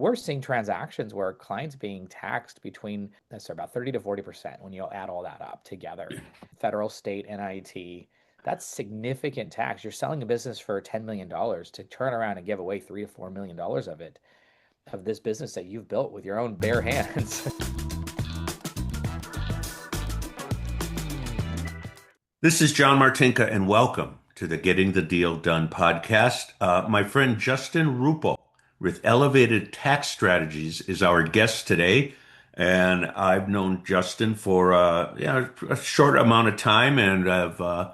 we're seeing transactions where clients being taxed between, that's about 30 to 40% when you add all that up together, federal, state, NIT. That's significant tax. You're selling a business for $10 million to turn around and give away $3 to $4 million of it, of this business that you've built with your own bare hands. This is John Martinka, and welcome to the Getting the Deal Done podcast. My friend Justin Ruppo with Elevated Tax Strategies is our guest today. And I've known Justin for a short amount of time, and I've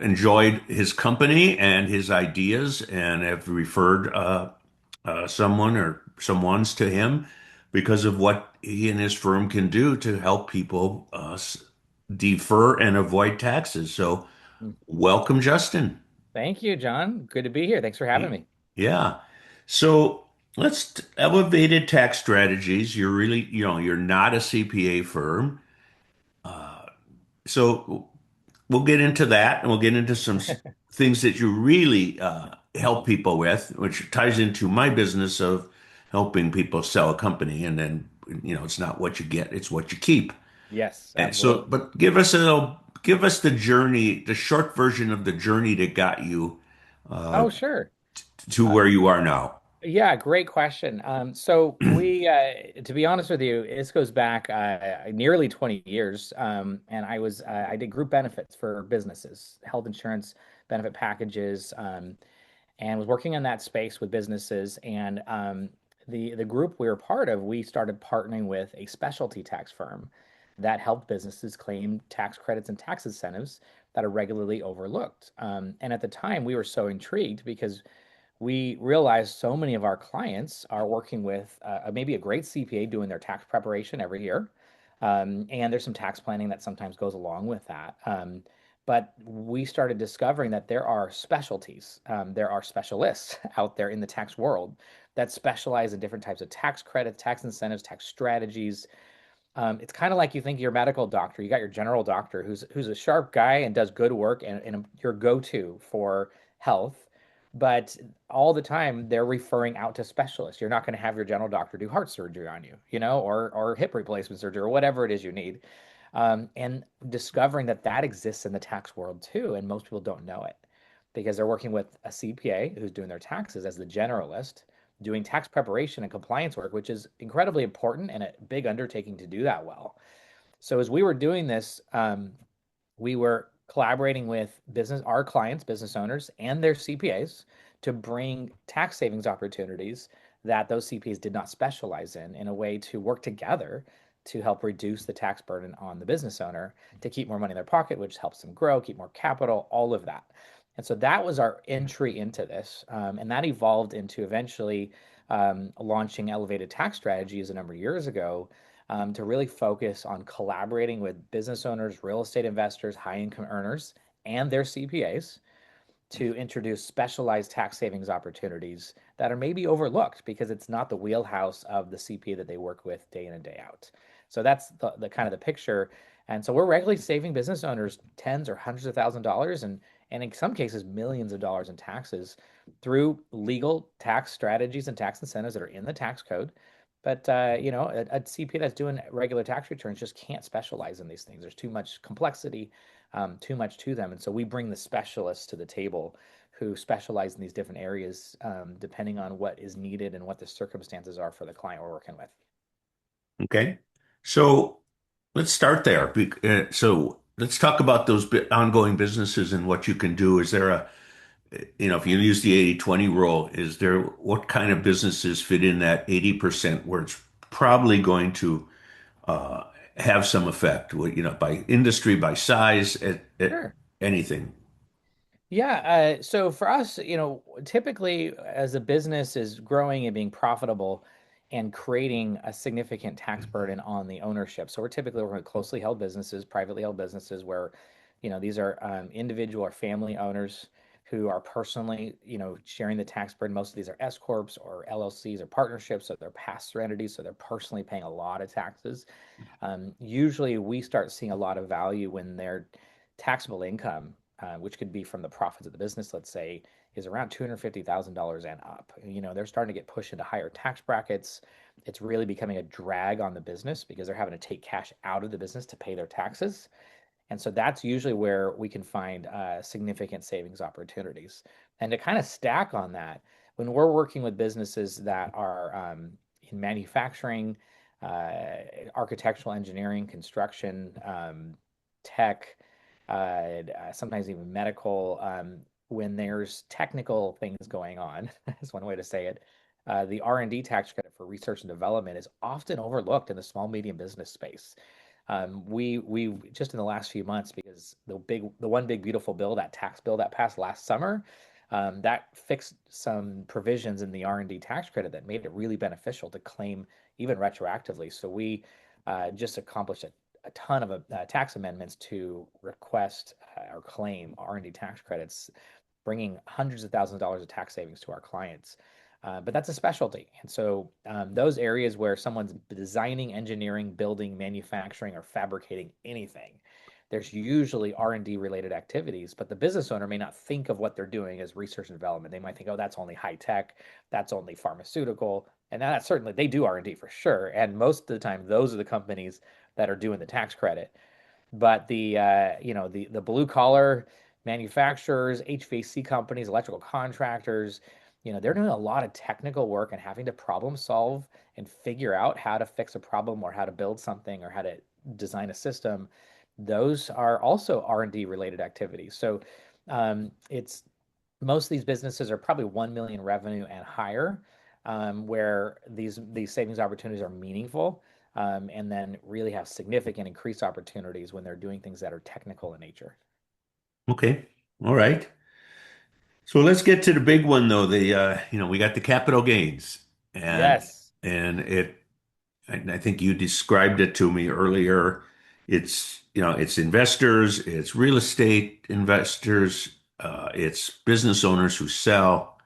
enjoyed his company and his ideas, and have referred someone or someone's to him because of what he and his firm can do to help people defer and avoid taxes. So, welcome, Justin. Thank you, John. Good to be here. Thanks for having me. Yeah. So elevated tax strategies. You're really, you're not a CPA firm. So we'll get into that, and we'll get into some things that you really help people with, which ties into my business of helping people sell a company. And then, it's not what you get, it's what you keep. Yes, And so, absolutely. but give us the journey, the short version of the journey that got you uh, Oh, sure. to Uh, where you are now. Yeah, great question. So to be honest with you, this goes back nearly 20 years. And I did group benefits for businesses, health insurance benefit packages, and was working in that space with businesses. And the group we were part of, we started partnering with a specialty tax firm that helped businesses claim tax credits and tax incentives that are regularly overlooked. And at the time, we were so intrigued because we realize so many of our clients are working with maybe a great CPA doing their tax preparation every year. And there's some tax planning that sometimes goes along with that. But we started discovering that there are specialties, there are specialists out there in the tax world that specialize in different types of tax credits, tax incentives, tax strategies. It's kind of like you think your medical doctor, you got your general doctor who's a sharp guy and does good work and your go-to for health. But all the time they're referring out to specialists. You're not going to have your general doctor do heart surgery on you, or hip replacement surgery or whatever it is you need. And discovering that that exists in the tax world too, and most people don't know it because they're working with a CPA who's doing their taxes as the generalist, doing tax preparation and compliance work, which is incredibly important and a big undertaking to do that well. So as we were doing this, we were collaborating with our clients, business owners, and their CPAs to bring tax savings opportunities that those CPAs did not specialize in a way to work together to help reduce the tax burden on the business owner to keep more money in their pocket, which helps them grow, keep more capital, all of that. And so that was our entry into this. And that evolved into eventually launching Elevated Tax Strategies a number of years ago, to really focus on collaborating with business owners, real estate investors, high income earners, and their CPAs to introduce specialized tax savings opportunities that are maybe overlooked because it's not the wheelhouse of the CPA that they work with day in and day out. So that's the kind of the picture. And so we're regularly saving business owners tens or hundreds of $1,000s and in some cases millions of dollars in taxes through legal tax strategies and tax incentives that are in the tax code. But a CPA that's doing regular tax returns just can't specialize in these things. There's too much complexity, too much to them. And so we bring the specialists to the table who specialize in these different areas, depending on what is needed and what the circumstances are for the client we're working with. Okay. So let's start there. So let's talk about those ongoing businesses and what you can do. Is there if you use the 80/20 rule, what kind of businesses fit in that 80% where it's probably going to uh, have some effect, by industry, by size, at Sure. anything? Yeah. So for us, typically as a business is growing and being profitable and creating a significant tax burden on the ownership. So we're typically working with closely held businesses, privately held businesses where, these are individual or family owners who are personally, sharing the tax burden. Most of these are S corps or LLCs or partnerships, so they're pass-through entities, so they're personally paying a lot of taxes. Usually, we start seeing a lot of value when their taxable income, which could be from the profits of the business, let's say, is around $250,000 and up. They're starting to get pushed into higher tax brackets. It's really becoming a drag on the business because they're having to take cash out of the business to pay their taxes. And so that's usually where we can find significant savings opportunities. And to kind of stack on that, when we're working with businesses that are in manufacturing, architectural engineering, construction, tech, sometimes even medical, when there's technical things going on, is one way to say it. The R&D tax credit for research and development is often overlooked in the small medium business space. We just in the last few months, because the one big beautiful bill, that tax bill that passed last summer, that fixed some provisions in the R&D tax credit that made it really beneficial to claim even retroactively. So we just accomplished a ton of tax amendments to request or claim R&D tax credits, bringing hundreds of thousands of dollars of tax savings to our clients. But that's a specialty. And so those areas where someone's designing, engineering, building, manufacturing, or fabricating anything, there's usually R&D related activities, but the business owner may not think of what they're doing as research and development. They might think, oh, that's only high tech, that's only pharmaceutical. And that's certainly, they do R&D for sure. And most of the time, those are the companies that are doing the tax credit. But the blue collar manufacturers, HVAC companies, electrical contractors, they're doing a lot of technical work and having to problem solve and figure out how to fix a problem or how to build something or how to design a system. Those are also R&D related activities. So it's most of these businesses are probably 1 million revenue and higher, where these savings opportunities are meaningful, and then really have significant increased opportunities when they're doing things that are technical in nature. Okay. All right. So let's get to the big one though. We got the capital gains and Yes. I think you described it to me earlier. It's investors, it's real estate investors, it's business owners who sell,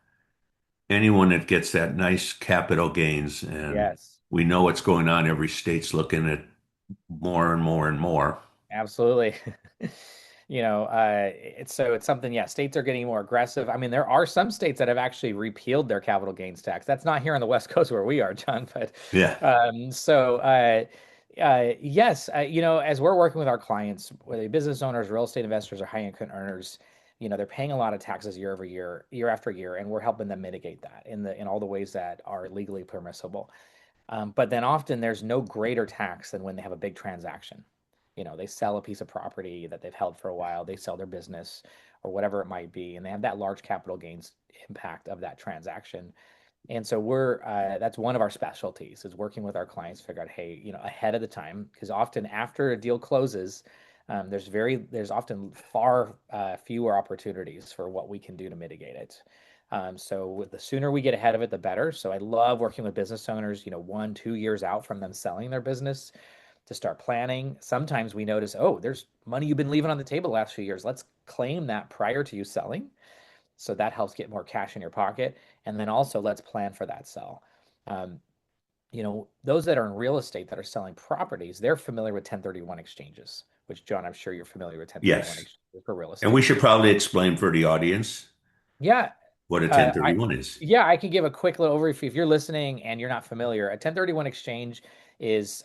anyone that gets that nice capital gains. And Yes. we know what's going on. Every state's looking at more and more and more. Absolutely. It's something, yeah, states are getting more aggressive. I mean, there are some states that have actually repealed their capital gains tax. That's not here on the West Coast where we are, John, but Yeah. yes, as we're working with our clients, whether business owners, real estate investors, or high income earners, they're paying a lot of taxes year over year, year after year, and we're helping them mitigate that in all the ways that are legally permissible. But then often there's no greater tax than when they have a big transaction. They sell a piece of property that they've held for a while, they sell their business or whatever it might be, and they have that large capital gains impact of that transaction. And so that's one of our specialties, is working with our clients to figure out, hey, ahead of the time, because often after a deal closes, there's often far fewer opportunities for what we can do to mitigate it. So the sooner we get ahead of it, the better. So I love working with business owners, 1, 2 years out from them selling their business, to start planning. Sometimes we notice, oh, there's money you've been leaving on the table the last few years. Let's claim that prior to you selling. So that helps get more cash in your pocket. And then also let's plan for that sell. Um, those that are in real estate that are selling properties, they're familiar with 1031 exchanges, which, John, I'm sure you're familiar with 1031 Yes. exchanges for real And we estate. should probably explain for the audience Yeah, what a Uh, I 1031 is. yeah, I can give a quick little overview if you're listening and you're not familiar. A 1031 exchange is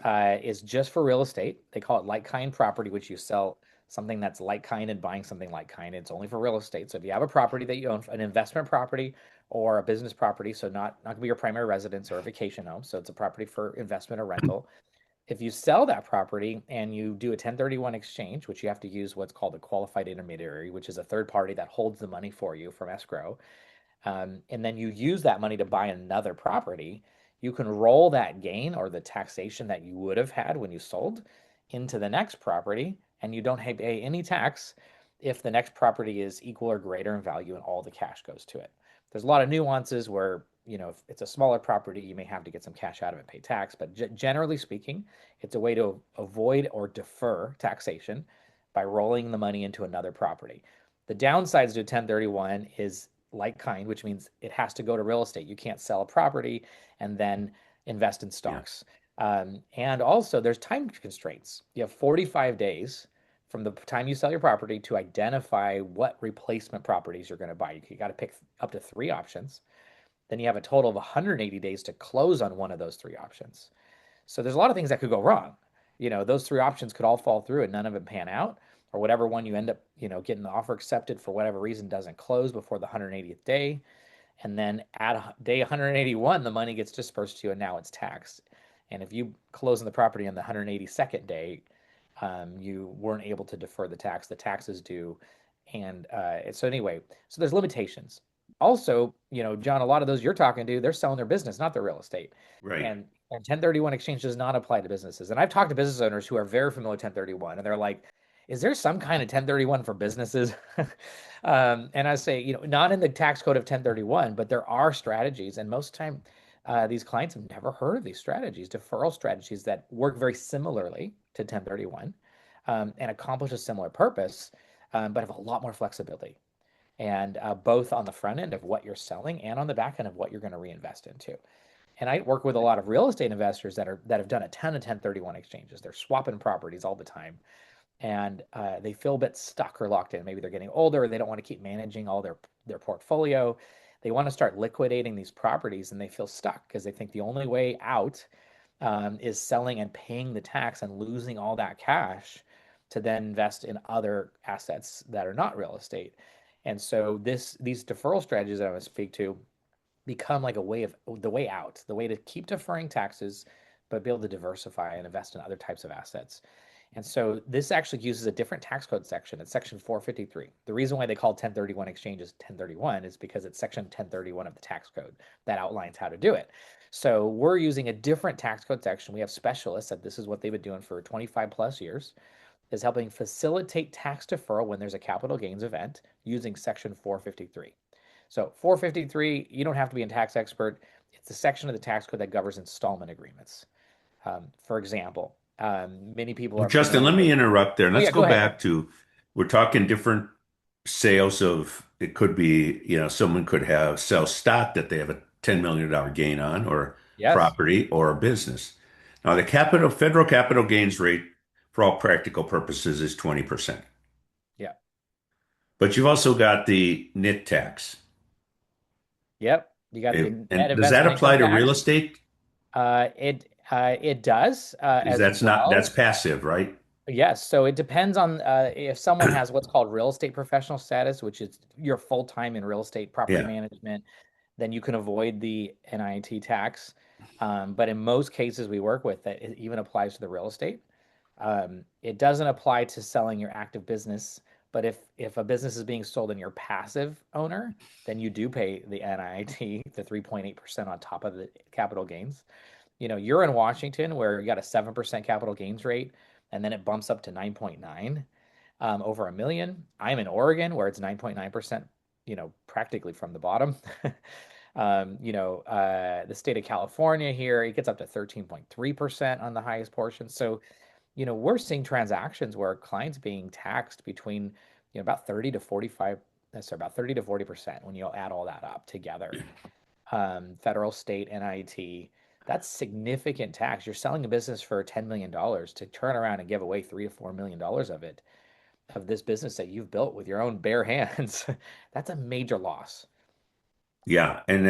just for real estate. They call it like kind property, which you sell something that's like kind and buying something like kind. It's only for real estate. So if you have a property that you own, an investment property or a business property, so not gonna be your primary residence or a vacation home, so it's a property for investment or rental. If you sell that property and you do a 1031 exchange, which you have to use what's called a qualified intermediary, which is a third party that holds the money for you from escrow, and then you use that money to buy another property, you can roll that gain or the taxation that you would have had when you sold into the next property, and you don't pay any tax if the next property is equal or greater in value and all the cash goes to it. There's a lot of nuances where, if it's a smaller property, you may have to get some cash out of it and pay tax, but generally speaking, it's a way to avoid or defer taxation by rolling the money into another property. The downsides to 1031 is like kind, which means it has to go to real estate. You can't sell a property and then invest in Yeah. stocks. And also, there's time constraints. You have 45 days from the time you sell your property to identify what replacement properties you're going to buy. You got to pick up to three options. Then you have a total of 180 days to close on one of those three options. So there's a lot of things that could go wrong. Those three options could all fall through and none of them pan out, or whatever one you end up, getting the offer accepted for whatever reason doesn't close before the 180th day. And then at day 181, the money gets dispersed to you and now it's taxed. And if you close on the property on the 182nd day, you weren't able to defer the tax. The tax is due. And so anyway, so there's limitations. Also, John, a lot of those you're talking to, they're selling their business, not their real estate. Right. And 1031 exchange does not apply to businesses. And I've talked to business owners who are very familiar with 1031, and they're like, is there some kind of 1031 for businesses? And I say, not in the tax code of 1031, but there are strategies. And most time, these clients have never heard of these strategies, deferral strategies that work very similarly to 1031 and accomplish a similar purpose, but have a lot more flexibility. And both on the front end of what you're selling and on the back end of what you're going to reinvest into. And I work with a lot of real estate investors that have done a ton of 1031 exchanges. They're swapping properties all the time, and they feel a bit stuck or locked in. Maybe they're getting older, and they don't want to keep managing all their portfolio. They want to start liquidating these properties, and they feel stuck because they think the only way out is selling and paying the tax and losing all that cash to then invest in other assets that are not real estate. And so these deferral strategies that I want to speak to become like a way of the way out, the way to keep deferring taxes, but be able to diversify and invest in other types of assets. And so this actually uses a different tax code section. It's section 453. The reason why they call 1031 exchanges 1031 is because it's section 1031 of the tax code that outlines how to do it. So we're using a different tax code section. We have specialists that this is what they've been doing for 25 plus years, is helping facilitate tax deferral when there's a capital gains event using section 453. So 453, you don't have to be a tax expert. It's the section of the tax code that governs installment agreements. For example, many people Well, are Justin, let familiar me with. interrupt there. Oh Let's yeah, go go ahead. back to, we're talking different sales of, it could be, someone could have sell stock that they have a $10 million gain on, or Yes. property, or a business. Now, the federal capital gains rate for all practical purposes is 20%. Yeah. But you've also got the NIT tax. Yep. You got the net And does that investment income apply to real tax. estate? It does Because as that's well. passive, right? Yes, so it depends on if someone has what's called real estate professional status, which is you're full time in real estate property Yeah. management, then you can avoid the NIT tax. But in most cases we work with, that it even applies to the real estate. It doesn't apply to selling your active business, but if a business is being sold and you're passive owner, then you do pay the NIT, the 3.8% on top of the capital gains. You're in Washington where you got a 7% capital gains rate, and then it bumps up to 9.9 over a million. I'm in Oregon where it's 9.9%, practically from the bottom. The state of California here, it gets up to 13.3% on the highest portion. So, we're seeing transactions where clients being taxed between, about 30 to 45, sorry, about 30 to 40% when you add all that up together. Federal, state, NIT, that's significant tax. You're selling a business for $10 million to turn around and give away $3 to $4 million of it, of this business that you've built with your own bare hands. That's a major loss. Yeah, and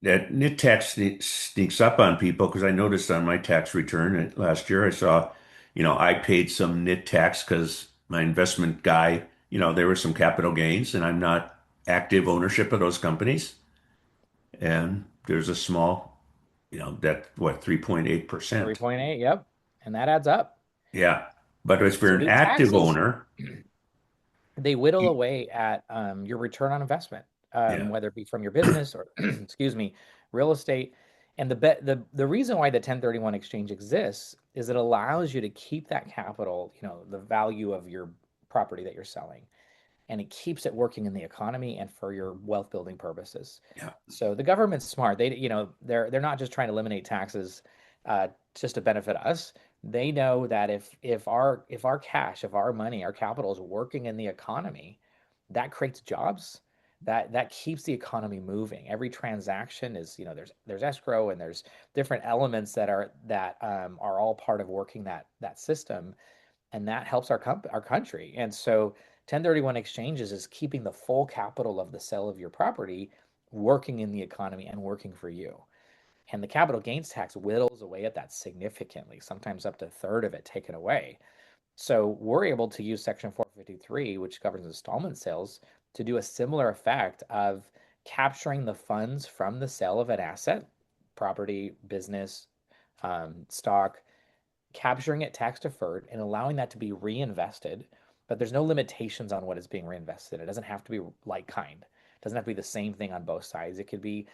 that NIT tax sneaks up on people, because I noticed on my tax return last year, I saw, I paid some NIT tax because my investment guy, there were some capital gains, and I'm not active ownership of those companies. And there's a small, that what, 3.8%. 3.8, yep. And that adds up. Yeah. But if you're So an these active taxes, owner, they whittle you- away at your return on investment, yeah, whether it be from your business or, excuse me, real estate. And the reason why the 1031 exchange exists is it allows you to keep that capital, the value of your property that you're selling, and it keeps it working in the economy and for your wealth building purposes. yeah, So the government's smart. They're not just trying to eliminate taxes just to benefit us. They know that if our cash, if our money, our capital is working in the economy, that creates jobs. That keeps the economy moving. Every transaction is, there's escrow and there's different elements that are all part of working that system. and that helps our country. And so 1031 exchanges is keeping the full capital of the sale of your property working in the economy and working for you. And the capital gains tax whittles away at that significantly, sometimes up to a third of it taken away. So we're able to use Section 453, which governs installment sales, to do a similar effect of capturing the funds from the sale of an asset, property, business, stock, capturing it tax deferred and allowing that to be reinvested, but there's no limitations on what is being reinvested. It doesn't have to be like kind. It doesn't have to be the same thing on both sides. It could be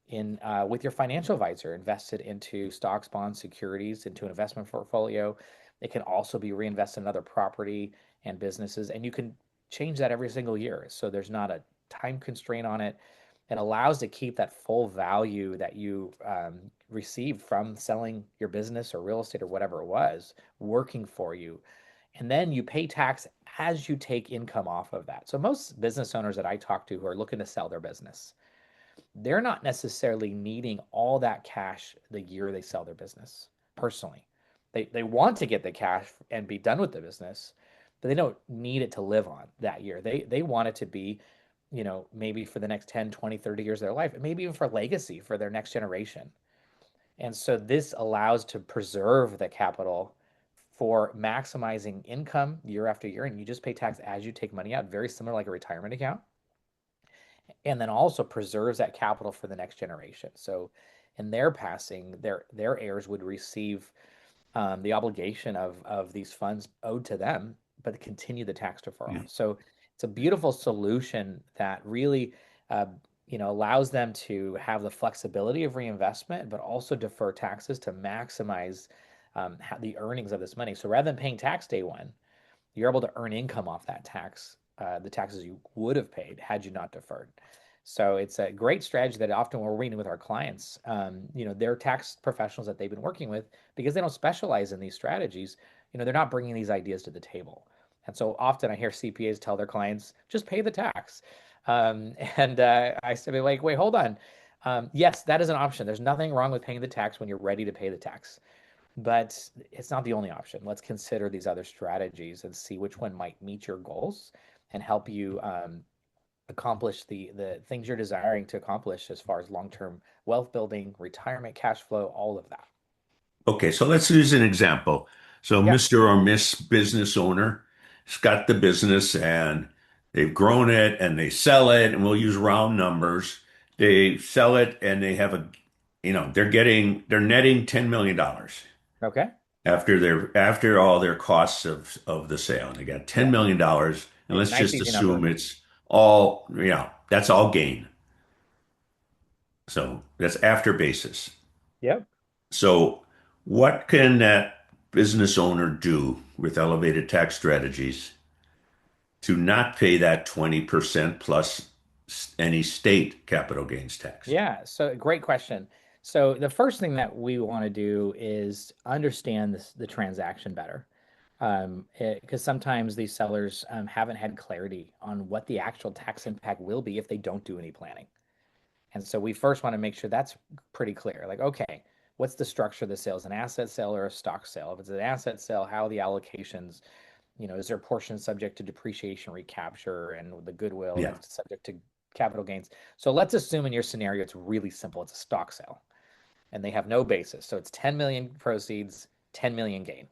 in with your financial advisor invested into stocks, bonds, securities, into an investment portfolio. It can also be reinvested in other property and businesses, and you can change that every single year. So there's not a time constraint on it. It allows to keep that full value that you received from selling your business or real estate or whatever it was working for you. And then you pay tax as you take income off of that. So most business owners that I talk to who are looking to sell their business, they're not necessarily needing all that cash the year they sell their business personally. They want to get the cash and be done with the business, but they don't need it to live on that year. They want it to be, maybe for the next 10, 20, 30 years of their life, maybe even for legacy for their next generation. And so this allows to preserve the capital for maximizing income year after year, and you just pay tax as you take money out, very similar like a retirement account, and then also preserves that capital for the next generation. So in their passing, their heirs would receive the obligation of these funds owed to them, but continue the tax deferral. Yeah. So it's a beautiful solution that really, uh, allows them to have the flexibility of reinvestment, but also defer taxes to maximize the earnings of this money. So rather than paying tax day one, you're able to earn income off that tax, the taxes you would have paid had you not deferred. So it's a great strategy that often we're reading with our clients. They're tax professionals that they've been working with because they don't specialize in these strategies. They're not bringing these ideas to the table. And so often I hear CPAs tell their clients, just pay the tax. And I said, like, wait, hold on. Yes, that is an option. There's nothing wrong with paying the tax when you're ready to pay the tax, but it's not the only option. Let's consider these other strategies and see which one might meet your goals and help you accomplish the things you're desiring to accomplish as far as long-term wealth building, retirement cash flow, all of that. Okay, so let's use an example. So Yeah. Mr. or Miss Business Owner has got the business and they've grown it and they sell it, and we'll use round numbers. They sell it and they have they're netting $10 million Okay. after all their costs of the sale. And they got $10 Yeah. million, and let's Nice just easy assume number. it's all, that's all gain. So that's after basis. Yep. So, what can that business owner do with elevated tax strategies to not pay that 20% plus any state capital gains tax? Yeah. So great question. So the first thing that we want to do is understand the transaction better. Because sometimes these sellers haven't had clarity on what the actual tax impact will be if they don't do any planning. And so we first want to make sure that's pretty clear. Like, okay, what's the structure of the sale? Is it an asset sale or a stock sale? If it's an asset sale, how are the allocations? Is there a portion subject to depreciation recapture and the goodwill Yeah, that's subject to capital gains? So let's assume in your scenario it's really simple. It's a stock sale and they have no basis. So it's 10 million proceeds, 10 million gain.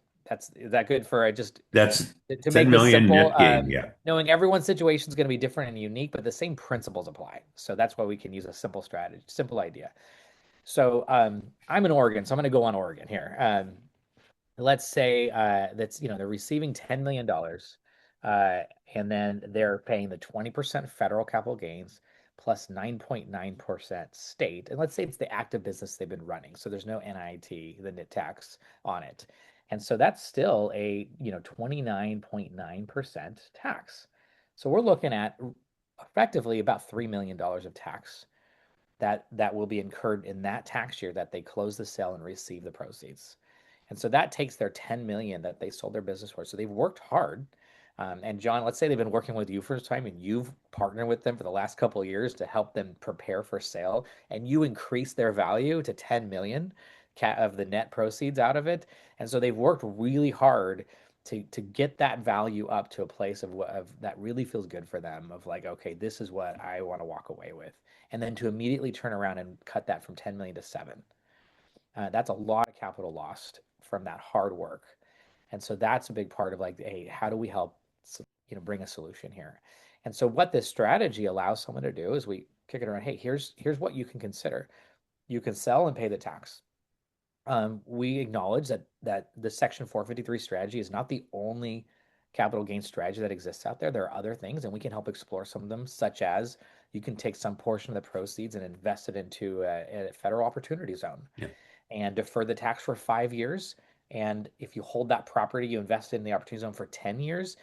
Is that good for just that's to 10 make this million simple? net gain. Yeah. Knowing everyone's situation is going to be different and unique, but the same principles apply. So that's why we can use a simple strategy, simple idea. So I'm in Oregon, so I'm going to go on Oregon here. Let's say that's they're receiving $10 million, uh, and then they're paying the 20% federal capital gains plus 9.9% state. And let's say it's the active business they've been running, so there's no NIT, the NIT tax on it. And so that's still a 29.9% tax. So we're looking at effectively about $3 million of tax that will be incurred in that tax year that they close the sale and receive the proceeds. And so that takes their 10 million that they sold their business for. So they've worked hard. And John, let's say they've been working with you for some time and you've partnered with them for the last couple of years to help them prepare for sale, and you increase their value to 10 million of the net proceeds out of it. And so they've worked really hard to get that value up to a place of that really feels good for them, of like, okay, this is what I want to walk away with. And then to immediately turn around and cut that from 10 million to 7. That's a lot of capital lost from that hard work. And so that's a big part of like, hey, how do we help, bring a solution here? And so what this strategy allows someone to do is we kick it around. Hey, here's what you can consider. You can sell and pay the tax. We acknowledge that the Section 453 strategy is not the only capital gains strategy that exists out there. There are other things, and we can help explore some of them, such as you can take some portion of the proceeds and invest it into a federal opportunity zone Yeah. and defer the tax for 5 years. And if you hold that property, you invest in the opportunity zone for 10 years,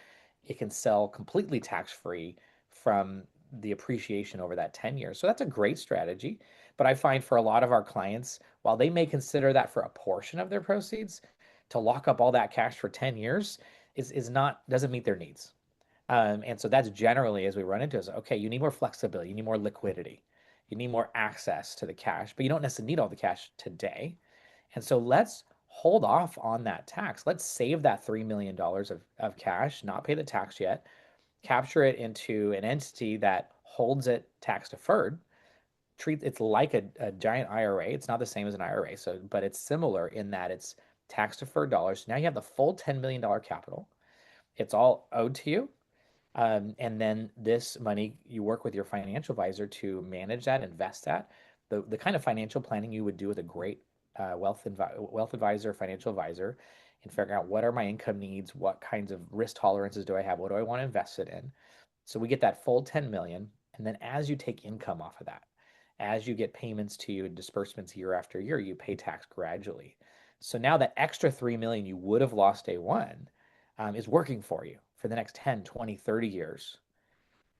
it can sell completely tax free from the appreciation over that 10 years. So that's a great strategy. But I find for a lot of our clients, while they may consider that for a portion of their proceeds, to lock up all that cash for 10 years is not doesn't meet their needs. And so that's generally as we run into is okay, you need more flexibility, you need more liquidity, you need more access to the cash, but you don't necessarily need all the cash today. And so let's hold off on that tax. Let's save that $3 million of cash, not pay the tax yet, capture it into an entity that holds it tax deferred. Treat it's like a giant IRA. It's not the same as an IRA, so but it's similar in that it's tax deferred dollars. Now you have the full $10 million capital. It's all owed to you. And then this money, you work with your financial advisor to manage that, invest that. The kind of financial planning you would do with a great wealth advisor, financial advisor, and figure out what are my income needs, what kinds of risk tolerances do I have, what do I want to invest it in. So we get that full 10 million, and then as you take income off of that, as you get payments to you and disbursements year after year, you pay tax gradually. So now that extra 3 million you would have lost day one is working for you for the next 10, 20, 30 years.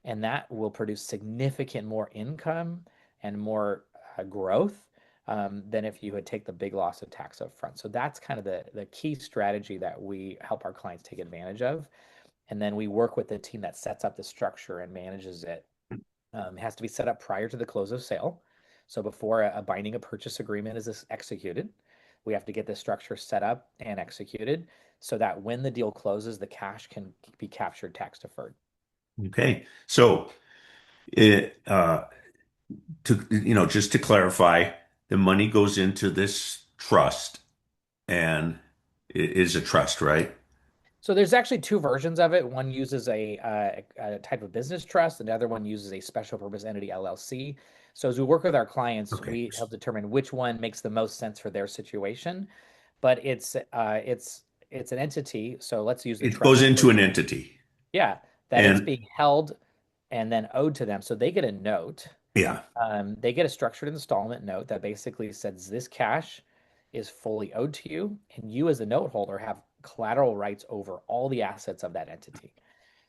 And that will produce significant more income and more growth than if you had take the big loss of tax up front. So that's kind of the key strategy that we help our clients take advantage of. And then we work with the team that sets up the structure and manages it. It has to be set up prior to the close of sale. So before a binding a purchase agreement is executed, we have to get the structure set up and executed so that when the deal closes, the cash can be captured tax deferred. Okay. So, it, just to clarify, the money goes into this trust and it is a trust, right? So there's actually two versions of it. One uses a type of business trust, and the other one uses a special purpose entity LLC. So as we work with our clients, Okay. we help determine which one makes the most sense for their situation. But it's an entity. So let's use the It goes trust into for an entity. yeah, that it's And being held and then owed to them. So they get a note. yeah, They get a structured installment note that basically says this cash is fully owed to you, and you as a note holder have collateral rights over all the assets of that entity.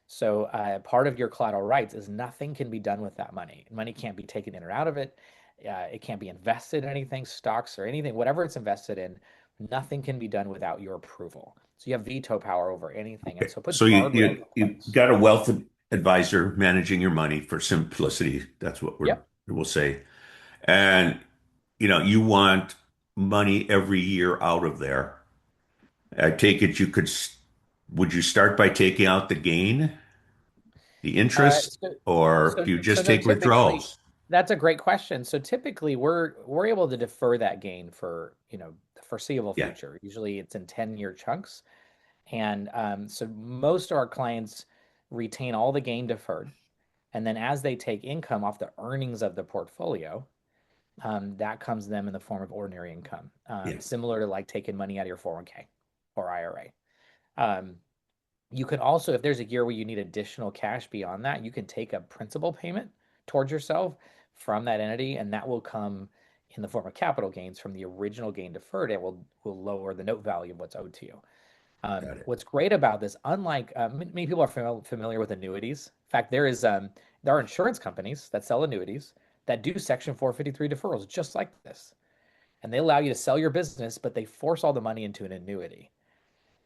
So part of your collateral rights is nothing can be done with that money. Money can't be taken in or out of it. It can't be invested in anything, stocks or anything, whatever it's invested in. Nothing can be done without your approval. So you have veto power over anything, and okay. so it puts So you guardrails you in you place. got a wealth advisor managing your money for simplicity. That's what Yep. we'll say. And you want money every year out of there. I take it would you start by taking out the gain, the Uh, interest, so, or so, do you so just no, take typically, withdrawals? that's a great question. So typically, we're able to defer that gain for the foreseeable Yeah, future. Usually, it's in 10-year chunks, and so most of our clients retain all the gain deferred, and then as they take income off the earnings of the portfolio, that comes to them in the form of ordinary income, yeah. similar to like taking money out of your 401k or IRA. Um, you can also, if there's a year where you need additional cash beyond that, you can take a principal payment towards yourself from that entity, and that will come in the form of capital gains from the original gain deferred. It will lower the note value of what's owed to you. Got it. What's great about this, unlike many people are familiar with annuities. In fact, there are insurance companies that sell annuities that do Section 453 deferrals just like this, and they allow you to sell your business, but they force all the money into an annuity.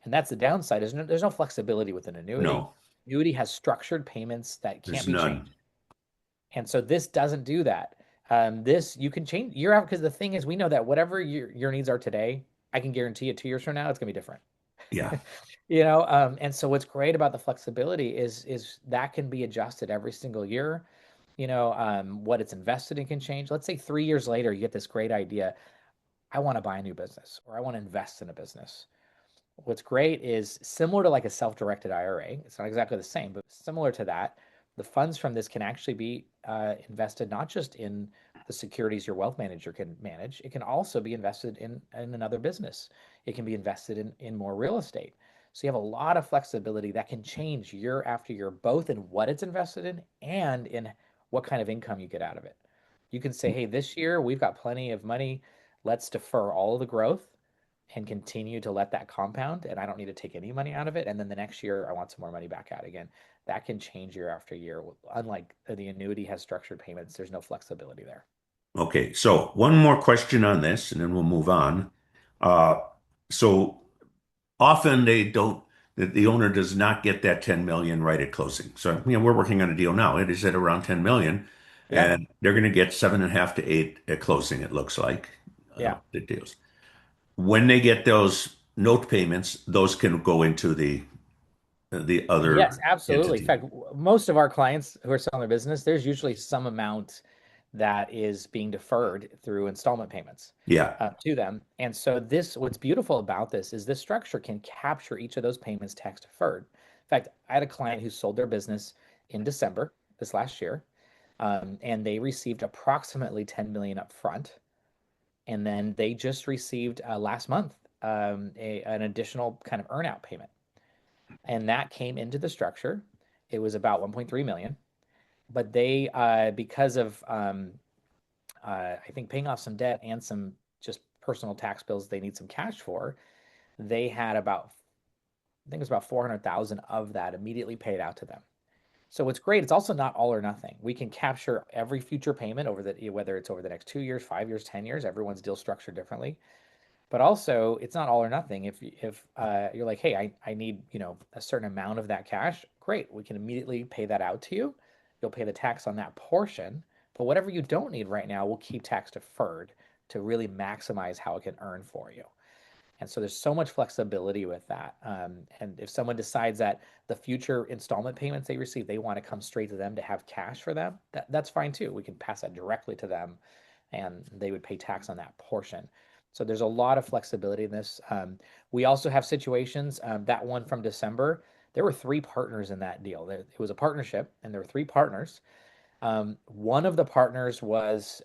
And that's the downside. There's no flexibility with an annuity. No, Annuity has structured payments that can't there's be none. changed. And so this doesn't do that. This you can change year out because the thing is we know that whatever your needs are today, I can guarantee you 2 years from now it's gonna be different. Yeah. And so what's great about the flexibility is that can be adjusted every single year. What it's invested in can change. Let's say 3 years later, you get this great idea. I want to buy a new business or I want to invest in a business. What's great is similar to like a self-directed IRA. It's not exactly the same, but similar to that, the funds from this can actually be invested not just in the securities your wealth manager can manage. It can also be invested in another business. It can be invested in more real estate. So you have a lot of flexibility that can change year after year, both in what it's invested in and in what kind of income you get out of it. You can say, hey, this year we've got plenty of money. Let's defer all of the growth and continue to let that compound, and I don't need to take any money out of it. And then the next year, I want some more money back out again. That can change year after year. Unlike the annuity has structured payments, there's no flexibility there. Okay. So one more question on this, and then we'll move on. Uh, so often they don't, the owner does not get that 10 million right at closing. So, we're working on a deal now. It is at around 10 million, Yeah, and they're going to get 7.5 to 8 at closing, it looks like, yeah. the deals. When they get those note payments, those can go into the Yes, other absolutely. In entity. fact, most of our clients who are selling their business, there's usually some amount that is being deferred through installment payments Yeah. to them. And so what's beautiful about this is this structure can capture each of those payments tax deferred. In fact, I had a client who sold their business in December this last year, and they received approximately 10 million up front. And then they just received last month an additional kind of earnout payment, and that came into the structure. It was about 1.3 million, but they because of I think paying off some debt and some just personal tax bills they need some cash for, they had about I think it was about 400,000 of that immediately paid out to them. So what's great, it's also not all or nothing. We can capture every future payment over whether it's over the next 2 years, 5 years, 10 years. Everyone's deal structured differently. But also, it's not all or nothing. If you're like, hey, I need a certain amount of that cash, great, we can immediately pay that out to you. You'll pay the tax on that portion. But whatever you don't need right now, we'll keep tax deferred to really maximize how it can earn for you. And so there's so much flexibility with that. And if someone decides that the future installment payments they receive, they want to come straight to them to have cash for them, that's fine too. We can pass that directly to them and they would pay tax on that portion. So there's a lot of flexibility in this. We also have situations, that one from December, there were three partners in that deal. It was a partnership and there were three partners. One of the partners was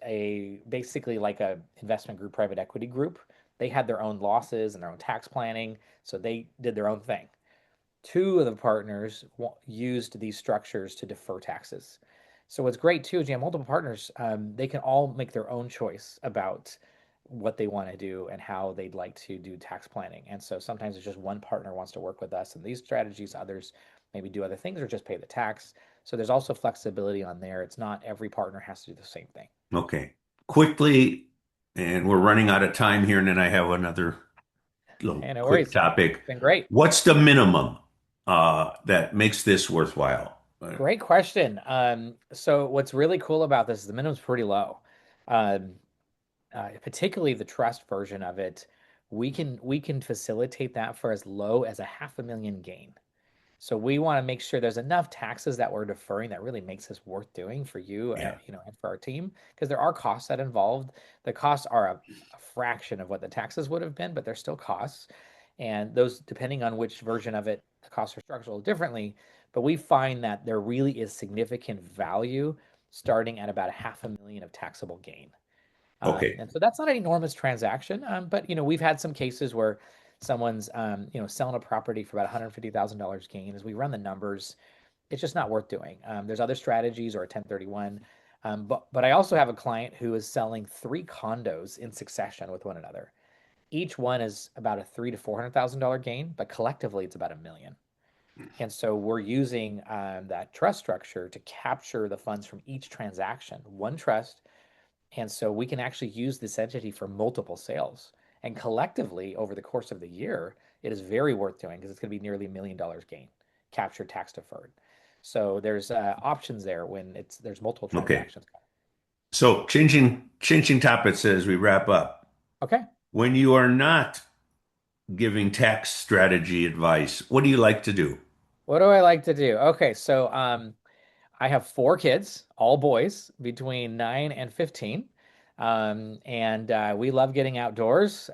basically like a investment group, private equity group. They had their own losses and their own tax planning, so they did their own thing. Two of the partners used these structures to defer taxes. So what's great too is you have multiple partners. They can all make their own choice about what they want to do and how they'd like to do tax planning. And so sometimes it's just one partner wants to work with us in these strategies. Others maybe do other things or just pay the tax. So there's also flexibility on there. It's not every partner has to do the same thing. Okay. Quickly, and we're running out of time here, and then I have another little Hey, no quick worries. topic. It's been great. What's the minimum that makes this worthwhile? Great question. So what's really cool about this is the minimum's pretty low. Um, Particularly the trust version of it, we can facilitate that for as low as a half a million gain. So we want to make sure there's enough taxes that we're deferring that really makes this worth doing for you, Yeah. and for our team, because there are costs that involved. The costs are a fraction of what the taxes would have been, but they're still costs. And those, depending on which version of it, the costs are structured a little differently. But we find that there really is significant value starting at about a half a million of taxable gain. Okay. And so that's not an enormous transaction, but we've had some cases where someone's selling a property for about $150,000 gain. As we run the numbers, it's just not worth doing. There's other strategies or a 1031. But I also have a client who is selling three condos in succession with one another. Each one is about a three to $400,000 gain, but collectively it's about a million. And so we're using that trust structure to capture the funds from each transaction, one trust, and so we can actually use this entity for multiple sales. And collectively, over the course of the year, it is very worth doing because it's going to be nearly $1 million gain, captured tax deferred. So there's options there when there's multiple Okay. transactions. So changing topics as we wrap up. Okay. When you are not giving tax strategy advice. What do you like to do? What do I like to do? Okay, so I have four kids, all boys, between 9 and 15. And we love getting outdoors.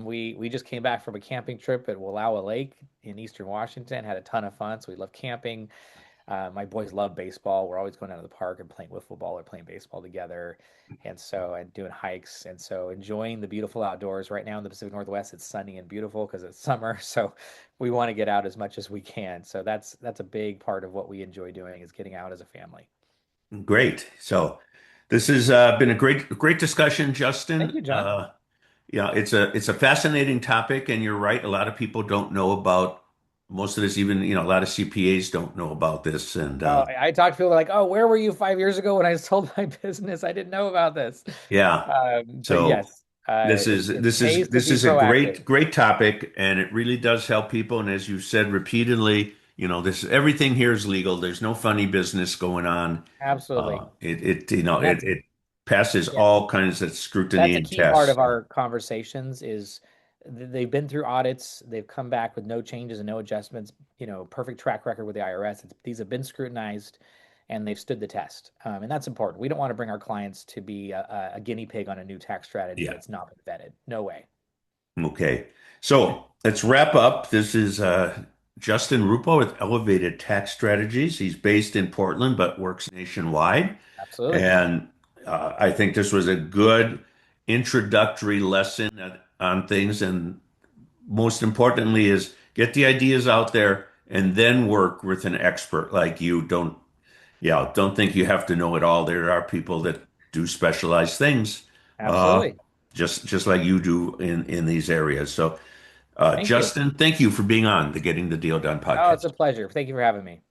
We just came back from a camping trip at Wallowa Lake in Eastern Washington, had a ton of fun. So we love camping. My boys love baseball. We're always going out to the park and playing wiffle ball or playing baseball together. And doing hikes. And so enjoying the beautiful outdoors. Right now in the Pacific Northwest, it's sunny and beautiful because it's summer. So we want to get out as much as we can. So that's a big part of what we enjoy doing is getting out as a family. Great. So this has been a great discussion, Thank Justin. you, John. Yeah, it's a fascinating topic, and you're right. A lot of people don't know about most of this. Even a lot of CPAs don't know about this, and Oh, I talked to people like, "Oh, where were you 5 years ago when I sold my business? I didn't know about this." yeah. But So yes, this is it this is pays to this be is a proactive. great topic, and it really does help people. And as you've said repeatedly, this everything here is legal. There's no funny business going on. Absolutely. And It passes yeah, all kinds of that's scrutiny a and key part tests. of our conversations is they've been through audits, they've come back with no changes and no adjustments, perfect track record with the IRS. These have been scrutinized and they've stood the test. And that's important. We don't want to bring our clients to be a guinea pig on a new tax strategy Yeah. that's not been vetted. No way. Okay. So let's wrap up. This is Justin Rupo with Elevated Tax Strategies. He's based in Portland but works nationwide. Absolutely. And I think this was a good introductory lesson on things. And most importantly, is get the ideas out there and then work with an expert like you. Don't think you have to know it all. There are people that do specialized things, uh, Absolutely. just like you do in these areas. So, Thank you. Justin, thank you for being on the Getting the Deal Done Oh, it's a podcast. pleasure. Thank you for having me.